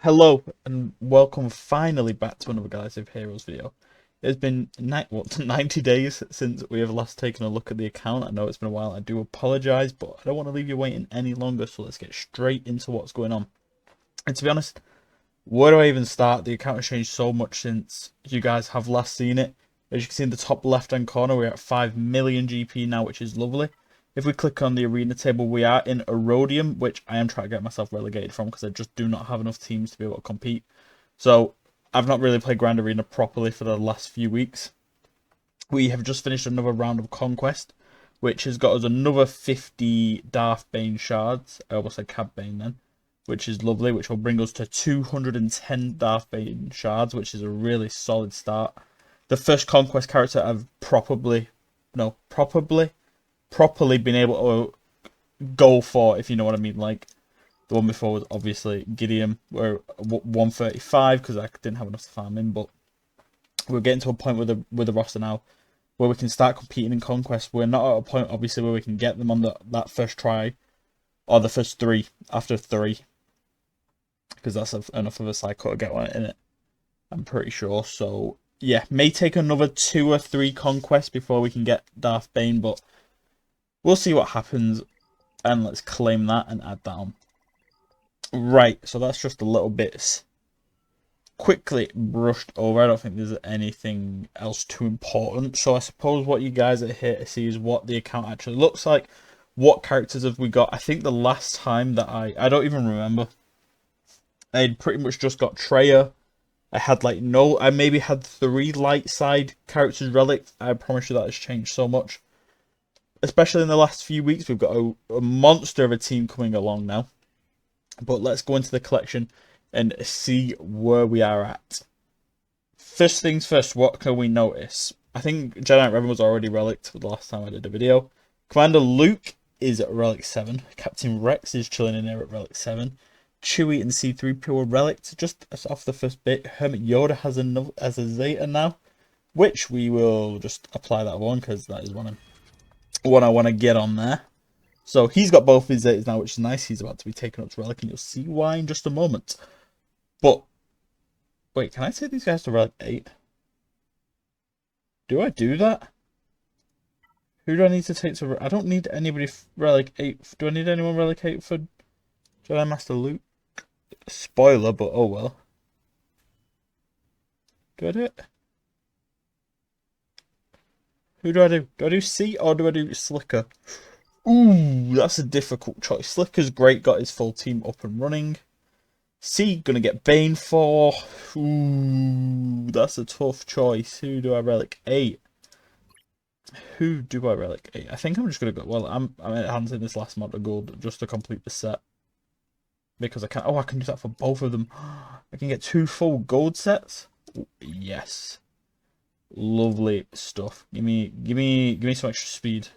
Hello and welcome finally back to another Guys of Heroes video. It's been 90 days since we have last taken a look at the account. I know it's been a while, I do apologise, but I don't want to leave you waiting any longer, so let's get straight into what's going on. And to be honest, where do I even start? The account has changed so much since you guys have last seen it. As you can see in the top left hand corner, we're at 5 million GP now, which is lovely. If we click on the arena table, we are in Erodium, which I am trying to get myself relegated from because I just do not have enough teams to be able to compete. So I've not really played Grand Arena properly for the last few weeks. We have just finished another round of Conquest, which has got us another 50 Darth Bane shards. I almost said Cad Bane then, which is lovely, which will bring us to 210 Darth Bane shards, which is a really solid start. The first Conquest character I've properly been able to go for, if you know what I mean. Like, the one before was obviously Gideon, where 135 because I didn't have enough to farm in, but we're getting to a point with the roster now where we can start competing in Conquest. We're not at a point, obviously, where we can get them on that first try, or the first three, after three, because that's enough of a cycle to get one in it, I'm pretty sure. So, yeah, may take another 2 or 3 Conquests before we can get Darth Bane, but we'll see what happens, and let's claim that and add that on. Right, so that's just a little bit quickly brushed over. I don't think there's anything else too important. So I suppose what you guys are here to see is what the account actually looks like. What characters have we got? I think the last time that I don't even remember. I'd pretty much just got Treya. I had I maybe had 3 light side characters relic. I promise you that has changed so much. Especially in the last few weeks, we've got a monster of a team coming along now. But let's go into the collection and see where we are at. First things first, what can we notice? I think Jedi Knight Revan was already relicked the last time I did a video. Commander Luke is at relic 7. Captain Rex is chilling in there at relic 7. Chewie and C-3PO are relicked just off the first bit. Hermit Yoda has a Zeta now, which we will just apply that one because that is one I want to get on there. So he's got both his Zetas now, which is nice. He's about to be taken up to relic, and you'll see why in just a moment. But wait, can I take these guys to relic 8? Do I do that? Who do I need to take to? I don't need anybody relic 8. Do I need anyone relic 8 for Jedi Master Luke? Spoiler, but oh well. Do I do it? Who do I do? Do I do C or do I do Slicker? Ooh, that's a difficult choice. Slicker's great, got his full team up and running. C, gonna get Bane for. Ooh, that's a tough choice. Who do I relic 8? Who do I relic 8? I think I'm just gonna go. Well, I'm handing this last amount of gold just to complete the set. Because I can. Oh, I can do that for both of them. I can get 2 full gold sets. Ooh, yes. Lovely stuff. Give me some extra speed.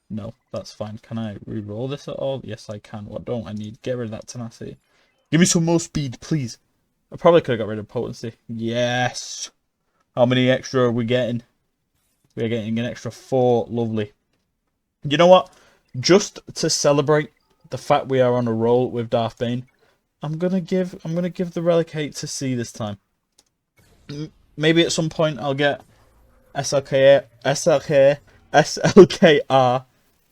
No, that's fine. Can I re-roll this at all? Yes, I can. What don't I need? Get rid of that tenacity. Give me some more speed, please. I probably could have got rid of potency. Yes. How many extra are we getting? We're getting an extra 4. Lovely. You know what? Just to celebrate the fact we are on a roll with Darth Bane, I'm gonna give the relic 8 to C this time. Maybe at some point I'll get SLKR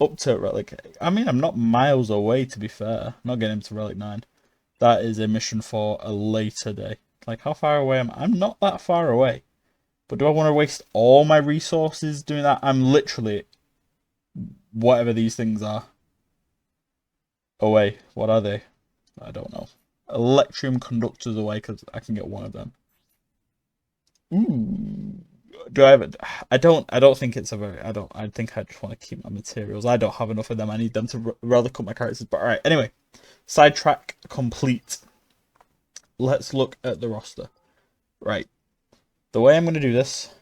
up to relic 8. I mean, I'm not miles away, to be fair. I'm not getting him to relic 9. That is a mission for a later day. Like, how far away am I? I'm not that far away. But do I want to waste all my resources doing that? I'm literally, whatever these things are, away. What are they? I don't know. Electrum conductors away, because I can get one of them. Ooh. Do I have it? I don't think it's a very. I think I just want to keep my materials. I don't have enough of them. I need them to relic up my characters. But alright, anyway. Sidetrack complete. Let's look at the roster. Right. The way I'm gonna do this,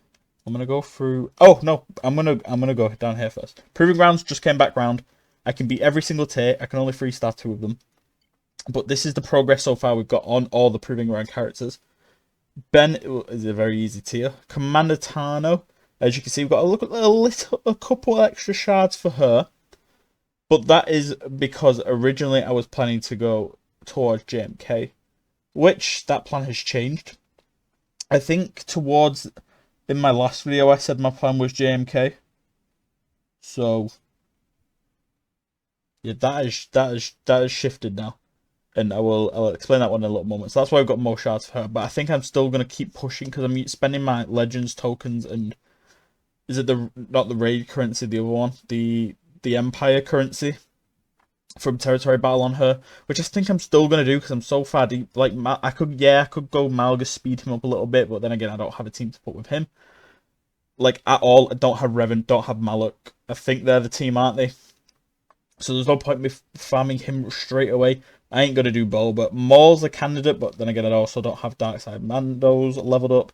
I'm gonna go through. Oh no, I'm gonna go down here first. Proving grounds just came back round. I can beat every single tier. I can only 3-star 2 of them. But this is the progress so far we've got on all the proving ground characters. Ben is a very easy tier. Commander Tano, as you can see, we've got a couple extra shards for her. But that is because originally I was planning to go towards JMK. which that plan has changed. I think in my last video I said my plan was JMK. So yeah, that has shifted now. And I'll explain that one in a little moment. So that's why I've got more shards for her. But I think I'm still gonna keep pushing because I'm spending my legends tokens and is it not the raid currency, the other one, the empire currency from territory battle on her, which I think I'm still gonna do because I'm so far deep. Like I could go Malgus, speed him up a little bit, but then again I don't have a team to put with him. Like at all, I don't have Revan, don't have Malak. I think they're the team, aren't they? So there's no point me farming him straight away. I ain't gonna do Bo, but Maul's a candidate, but then again I also don't have Darkside Mandos leveled up.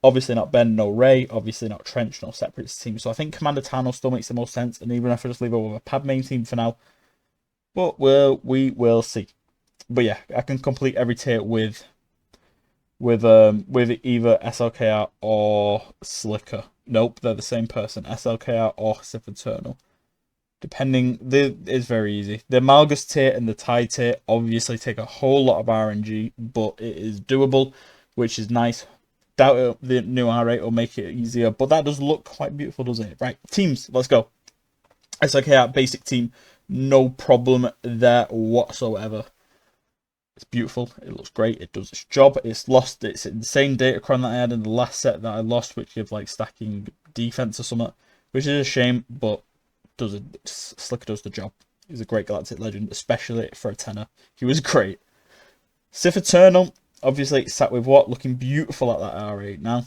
Obviously not Ben, no Ray, obviously not Trench, no separate team. So I think Commander Tano still makes the most sense, and even if I just leave it with a pad main team for now. But we will see. But yeah, I can complete every tier with either SLKR or Slicker. Nope, they're the same person. SLKR or Sith Eternal. Depending, it's very easy. The Malgus tier and the TIE tier obviously take a whole lot of RNG, but it is doable, which is nice. Doubt the new R8 will make it easier, but that does look quite beautiful, doesn't it? Right, teams, let's go. SLKR basic team, no problem there whatsoever. It's beautiful. It looks great. It does its job. It's lost its insane datacron that I had in the last set that I lost, which gives like stacking defense or something, which is a shame, but Slicker does the job. He's a great Galactic Legend, especially for a tenor. He was great. Sith Eternal, obviously sat with Wat, looking beautiful at that R8 now.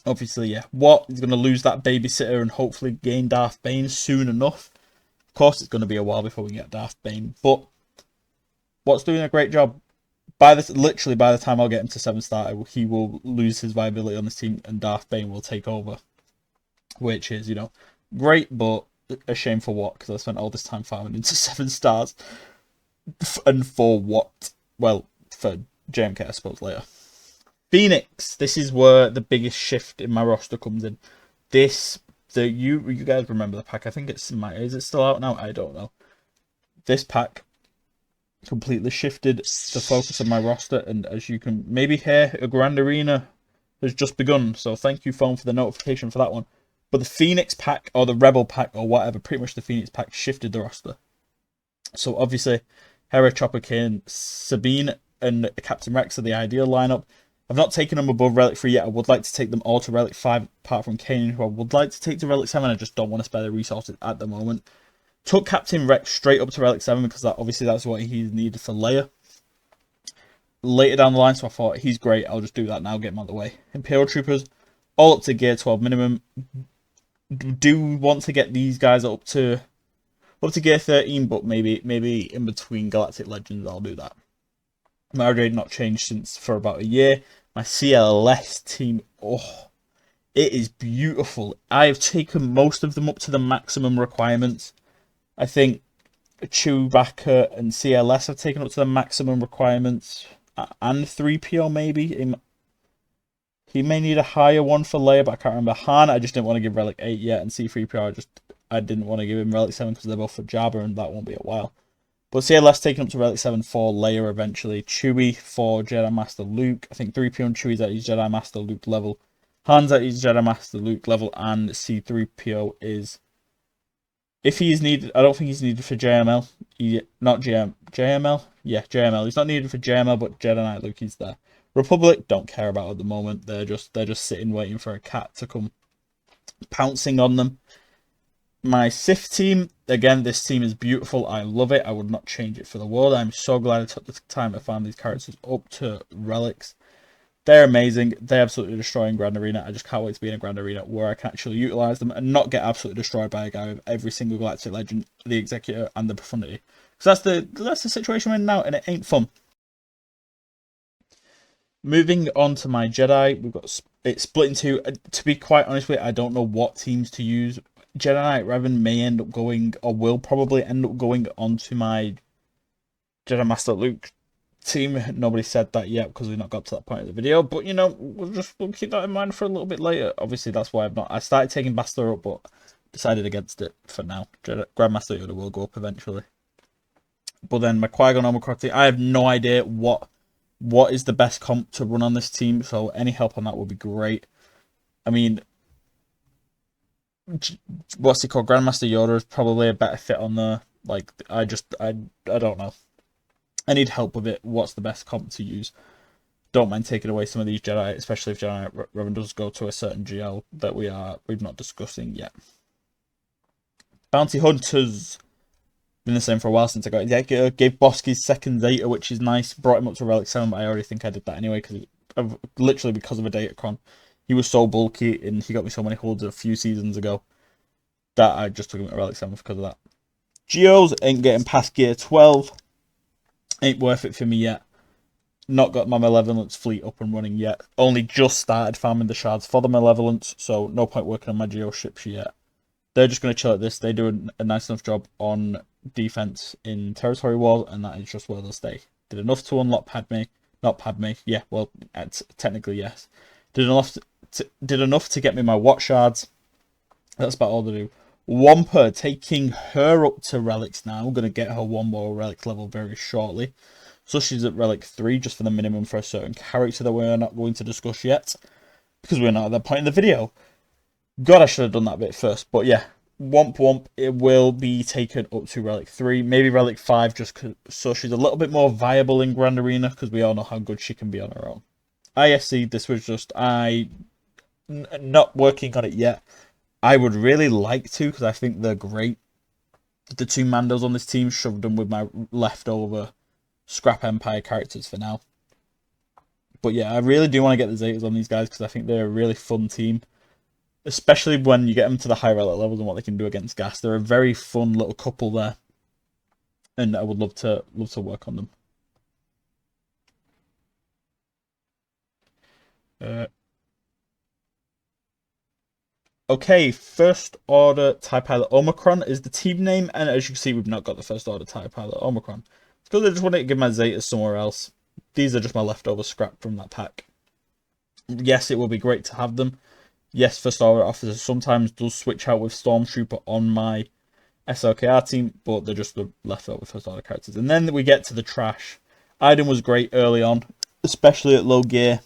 Obviously, yeah, Wat is going to lose that babysitter and hopefully gain Darth Bane soon enough. Of course, it's going to be a while before we get Darth Bane, but Wat's doing a great job. Literally by the time I'll get him to 7-star, he will lose his viability on this team and Darth Bane will take over. Which is, you know, great, but a shame for Wat, because I spent all this time farming into 7 stars. And for Wat? Well, for JMK, I suppose, later. Phoenix. This is where the biggest shift in my roster comes in. You guys remember the pack? I think is it still out now? I don't know. This pack completely shifted the focus of my roster, and as you can maybe hear, a Grand Arena has just begun. So thank you, phone, for the notification for that one. But the Phoenix pack, or the Rebel pack, or whatever, pretty much the Phoenix pack shifted the roster. So obviously, Hera, Chopper, Kane, Sabine, and Captain Rex are the ideal lineup. I've not taken them above Relic 3 yet. I would like to take them all to Relic 5, apart from Kane, who I would like to take to Relic 7. I just don't want to spare the resources at the moment. Took Captain Rex straight up to Relic 7, because that's what he needed for Leia. Later down the line, so I thought, he's great, I'll just do that now, get him out of the way. Imperial Troopers, all up to Gear 12 minimum. Do want to get these guys up to Gear 13, but maybe in between Galactic Legends I'll do that. My raid not changed for about a year. My CLS team, oh, it is beautiful. I have taken most of them up to the maximum requirements. I think Chewbacca and CLS have taken up to the maximum requirements, and 3PO maybe. He may need a higher one for Leia, but I can't remember. Han, I just didn't want to give Relic 8 yet, and C-3PO, I didn't want to give him Relic 7 because they're both for Jabba, and that won't be a while. But CLS taken up to Relic 7 for Leia eventually. Chewie for Jedi Master Luke. I think 3PO and Chewie's at his Jedi Master Luke level. Han's at his Jedi Master Luke level, and C-3PO is... If he is needed, I don't think he's needed for JML. JML? Yeah, JML. He's not needed for JML, but Jedi Knight Luke, he's there. Republic, don't care about at the moment. They're just sitting waiting for a cat to come pouncing on them. My Sith team, again, this team is beautiful. I love it. I would not change it for the world. I'm so glad I took the time to farm these characters up to relics. They're amazing. They're absolutely destroying Grand Arena. I just can't wait to be in a Grand Arena where I can actually utilize them and not get absolutely destroyed by a guy with every single Galactic Legend, the Executor, and the Profundity. Because that's the situation we're in now, and it ain't fun. Moving on to my Jedi, we've got it split into. To be quite honest with you, I don't know what teams to use. Jedi Knight Revan may end up going, or will probably end up going onto my Jedi Master Luke team. Nobody said that yet because we've not got to that point of the video, but you know, we'll keep that in mind for a little bit later. Obviously, that's why I started taking Bastila up, but decided against it for now. Grandmaster Yoda will go up eventually. But then my Qui-Gon Omicron team, I have no idea what what is the best comp to run on this team. So any help on that would be great. I mean, what's he called? Grandmaster Yoda is probably a better fit on there. Like, I don't know. I need help with it. What's the best comp to use? Don't mind taking away some of these Jedi, especially if Jedi Revan does go to a certain GL that we've not discussing yet. Bounty Hunters. Been the same for a while since I got it. Yeah, gave Bosky's second data, which is nice. Brought him up to Relic 7, but I already think I did that anyway, literally because of a Datacron. He was so bulky, and he got me so many holds a few seasons ago that I just took him to Relic 7 because of that. Geos ain't getting past Gear 12. Ain't worth it for me yet. Not got my Malevolence fleet up and running yet. Only just started farming the shards for the Malevolence, so no point working on my Geo ships yet. They're just going to chill at this. They do a nice enough job on defense in Territory Wars, and that is just where they'll stay. Did enough to unlock Padme. Not Padme. Yeah, well, technically, yes. Did enough to get me my Watch Shards. That's about all they do. Wampa, taking her up to Relics now. I'm going to get her one more Relic level very shortly. So she's at Relic 3, just for the minimum for a certain character that we're not going to discuss yet, because we're not at that point in the video. God, I should have done that bit first. But yeah, Womp, it will be taken up to Relic 3, maybe Relic 5, so she's a little bit more viable in Grand Arena, because we all know how good she can be on her own. ISC, this was just, not working on it yet. I would really like to, because I think they're great. The two Mandos on this team, shoved them with my leftover Scrap Empire characters for now. But yeah, I really do want to get the Zetas on these guys, because I think they're a really fun team. Especially when you get them to the high relic levels and what they can do against gas. They're a very fun little couple there. And I would love to work on them. Okay, First Order TIE Pilot Omicron is the team name. And as you can see, we've not got the First Order TIE Pilot Omicron. It's because I just wanted to give my Zetas somewhere else. These are just my leftover scrap from that pack. Yes, it will be great to have them. Yes, First Order officers sometimes does switch out with Stormtrooper on my SLKR team, but they're just the leftover First Order characters. And then we get to the trash. Iden was great early on, especially at low gear.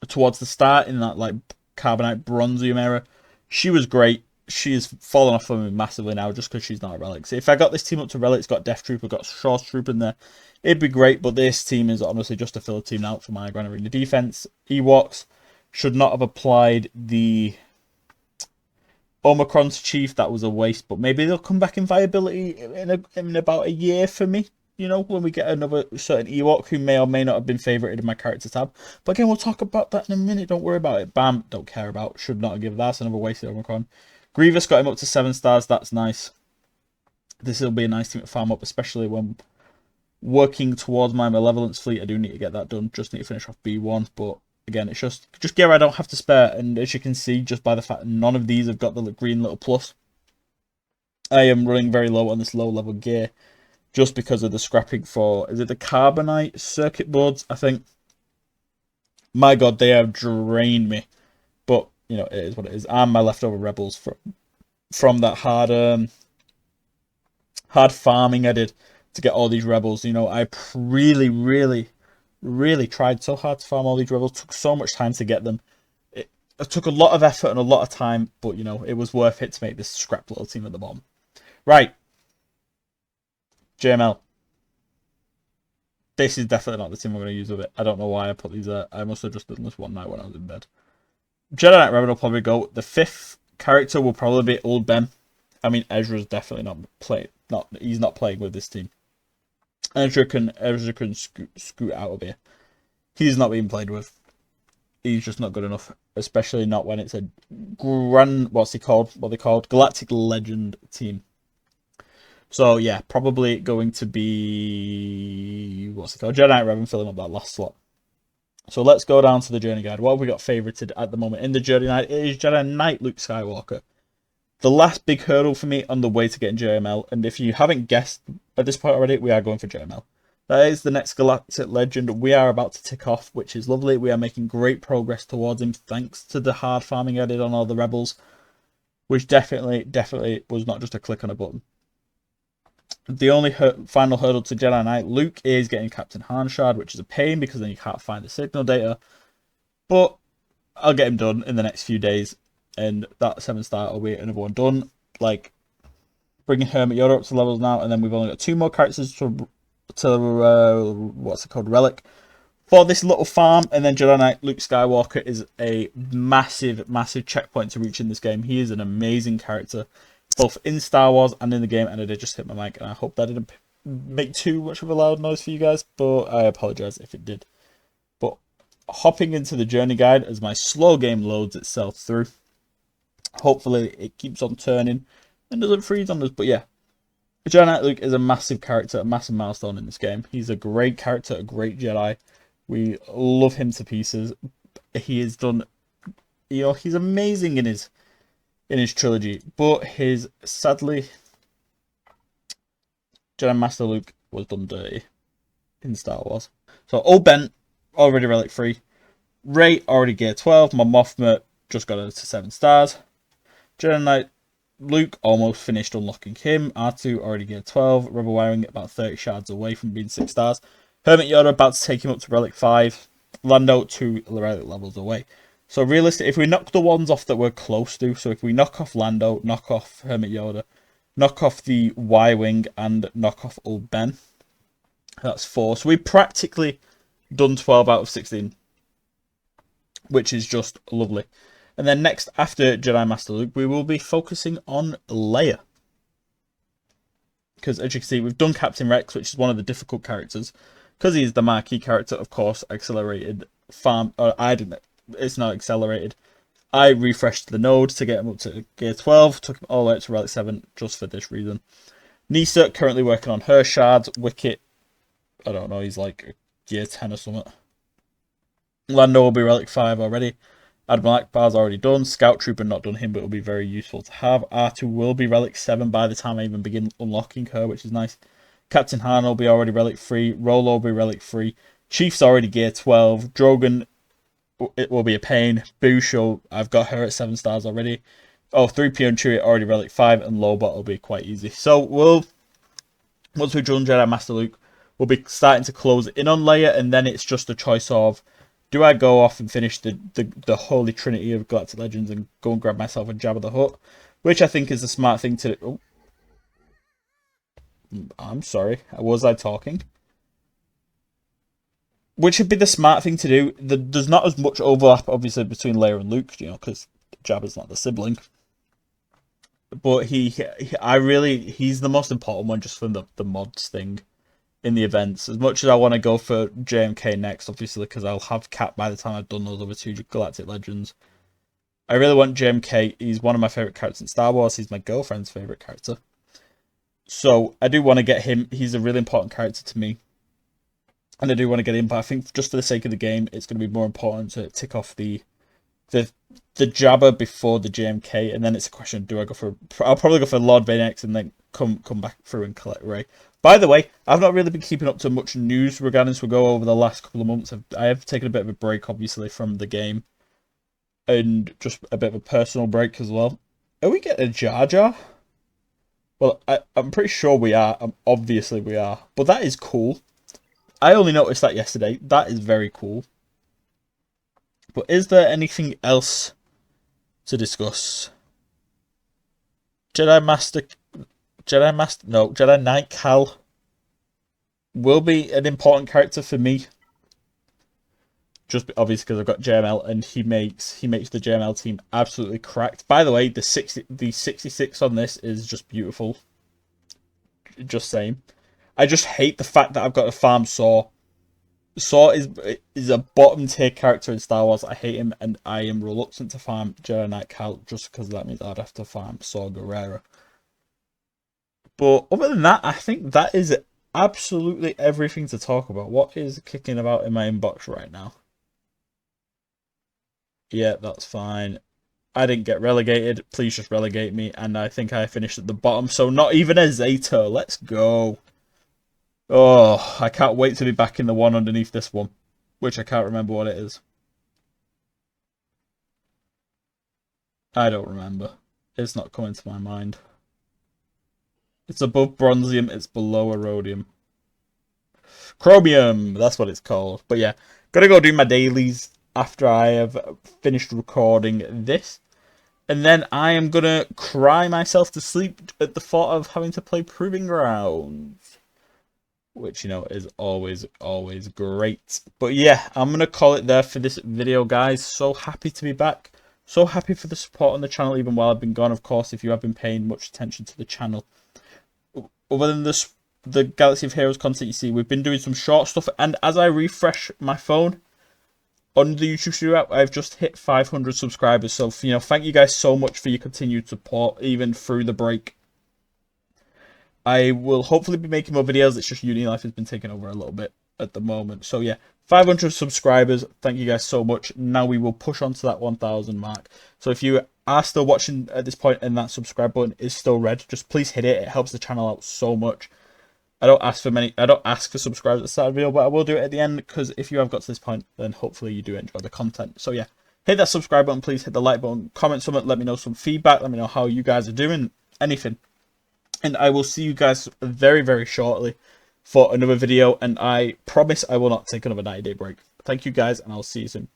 Towards the start, in that like Carbonite Bronzium era, she was great. She's fallen off of me massively now just because she's not a Relic. So if I got this team up to Relics, got Death Trooper, got Short Trooper in there, it'd be great. But this team is honestly just a filler team now for my Grand Arena defense. Ewoks. Should not have applied the Omicron's Chief. That was a waste, but maybe they'll come back in viability in about a year for me. You know, when we get another certain Ewok who may or may not have been favorited in my character tab. But again, we'll talk about that in a minute. Don't worry about it. Bam, don't care about. Should not have given that. That's another wasted Omicron. Grievous got him up to 7 stars. That's nice. This will be a nice team to farm up, especially when working towards my Malevolence fleet. I do need to get that done. Just need to finish off B1, but again, it's just gear I don't have to spare, and as you can see, just by the fact none of these have got the green little plus, I am running very low on this low-level gear, just because of the scrapping for, is it the Carbonite circuit boards, I think? My god, they have drained me, but, you know, it is what it is, and my leftover Rebels from that hard farming I did to get all these Rebels. You know, I really tried so hard to farm all these Rebels. Took so much time to get them. It took a lot of effort and a lot of time, but you know, it was worth it to make this scrap little team at the bottom. Right. JML. This is definitely not the team I'm going to use with it. I don't know why I put these there. I must have just done this one night when I was in bed. Jedi Knight Revan will probably go. The 5th character will probably be Old Ben. I mean, Ezra's definitely not playing. He's not playing with this team. Ezra can scoot out of here. He's not being played with. He's just not good enough, especially not when it's a what's they called? Galactic Legend team. So yeah, probably going to be Jedi Knight Revan, filling up that last slot. So let's go down to the journey guide. What have we got favorited at the moment in the journey guide? It is Jedi Knight Luke Skywalker. The last big hurdle for me on the way to getting JML, and if you haven't guessed at this point already, we are going for JML. That is the next Galactic Legend we are about to tick off, which is lovely. We are making great progress towards him, thanks to the hard farming I did on all the Rebels, which definitely was not just a click on a button. The only final hurdle to Jedi Knight Luke is getting Captain Harnshard, which is a pain because then you can't find the signal data. But I'll get him done in the next few days, and that 7-star will be another one done. Like, bringing Hermit Yoda up to levels now, and then we've only got 2 more characters to what's it called, Relic, for this little farm. And then Jedi Knight Luke Skywalker is a massive, massive checkpoint to reach in this game. He is an amazing character, both in Star Wars and in the game. And I did just hit my mic, and I hope that didn't make too much of a loud noise for you guys, but I apologize if it did. But hopping into the journey guide as my slow game loads itself through. Hopefully it keeps on turning and doesn't freeze on us. But yeah, Jedi Knight Luke is a massive character, a massive milestone in this game. He's a great character, a great Jedi. We love him to pieces. He has done, he's amazing in his trilogy. But sadly, Jedi Master Luke was done dirty in Star Wars. So Old Ben, already Relic 3. Rey, already Gear 12. My Mothma just got her to 7 stars. Jedi Knight Luke, almost finished unlocking him. R2, already Gear 12. Rebel Wiring, about 30 shards away from being 6 stars. Hermit Yoda, about to take him up to Relic 5. Lando, 2 Relic levels away. So realistically, if we knock the ones off that we're close to, so if we knock off Lando, knock off Hermit Yoda, knock off the Y-Wing, and knock off Old Ben, that's 4. So we practically done 12 out of 16, which is just lovely. And then next, after Jedi Master Luke, we will be focusing on Leia. Because as you can see, we've done Captain Rex, which is one of the difficult characters. Because he's the marquee character, of course, accelerated farm. I didn't. It's not accelerated. I refreshed the node to get him up to Gear 12. Took him all the way up to Relic 7 just for this reason. Nisa, currently working on her shards. Wicket, I don't know, he's like Gear 10 or something. Lando will be Relic 5 already. Admiral Akbar's already done. Scout Trooper not done him, but will be very useful to have. R2 will be Relic 7 by the time I even begin unlocking her, which is nice. Captain Han will be already Relic 3. Rolo will be Relic 3. Chief's already Gear 12. Drogon, it will be a pain. Busho, I've got her at 7 stars already. Oh, 3PO and Chewie already Relic 5, and Lobot will be quite easy. So once we've done Jedi Master Luke, we'll be starting to close in on Leia, and then it's just a choice of, do I go off and finish the Holy Trinity of Galactic Legends and go and grab myself a Jabba the Hutt? Which I think is the smart thing to do. Oh, I'm sorry. Was I talking? Which would be the smart thing to do. There's not as much overlap, obviously, between Leia and Luke, because Jabba's not the sibling. But he's the most important one just from the mods thing in the events. As much as I want to go for JMK next, obviously, because I'll have Cap by the time I've done those other 2 Galactic Legends. I really want JMK. He's one of my favourite characters in Star Wars. He's my girlfriend's favourite character. So I do want to get him. He's a really important character to me. And I do want to get him, but I think just for the sake of the game, it's going to be more important to tick off the Jabba before the JMK, and then it's a question: do I go for? I'll probably go for Lord Vanex, and then come back through and collect Rey. By the way, I've not really been keeping up to much news regarding SWGOH over the last couple of months. I have taken a bit of a break, obviously, from the game, and just a bit of a personal break as well. Are we getting a Jar Jar? Well, I'm pretty sure we are. Obviously, we are, but that is cool. I only noticed that yesterday. That is very cool. But is there anything else to discuss? Jedi Knight Cal will be an important character for me. Just obviously because I've got JML, and he makes the JML team absolutely cracked. By the way, the 66 on this is just beautiful. Just saying. I just hate the fact that I've got to farm Saw. Saw is a bottom tier character in Star Wars. I hate him, and I am reluctant to farm Jedi Knight Cal just because that means I'd have to farm Saw Gerrera. But other than that, I think that is absolutely everything to talk about. What is kicking about in my inbox right now? Yeah, that's fine. I didn't get relegated. Please just relegate me. And I think I finished at the bottom. So not even a Zeta. Let's go. Oh, I can't wait to be back in the one underneath this one. Which I can't remember what it is. I don't remember. It's not coming to my mind. It's above bronzium, it's below rhodium. Chromium, that's what it's called. But yeah, gotta go do my dailies after I have finished recording this. And then I am gonna cry myself to sleep at the thought of having to play Proving Grounds. Which, you know, is always great. But yeah, I'm gonna call it there for this video, guys. So happy to be back. So happy for the support on the channel, even while I've been gone, of course, if you have been paying much attention to the channel. Other than this, the Galaxy of Heroes content you see, we've been doing some short stuff, and as I refresh my phone on the YouTube Studio app, I've just hit 500 subscribers. So, you know, thank you guys so much for your continued support, even through the break. I will hopefully be making more videos. It's just uni life has been taking over a little bit at the moment. So yeah, 500 subscribers. Thank you guys so much. Now we will push on to that 1,000 mark. So if you are still watching at this point and that subscribe button is still red, just please hit it. It helps the channel out so much. I don't ask for subscribers at the start of the video, but I will do it at the end, because if you have got to this point, then hopefully you do enjoy the content. So yeah, hit that subscribe button, please hit the like button, comment something, let me know some feedback, let me know how you guys are doing, anything. And I will see you guys very, very shortly for another video, and I promise I will not take another 90-day break. Thank you guys, and I'll see you soon.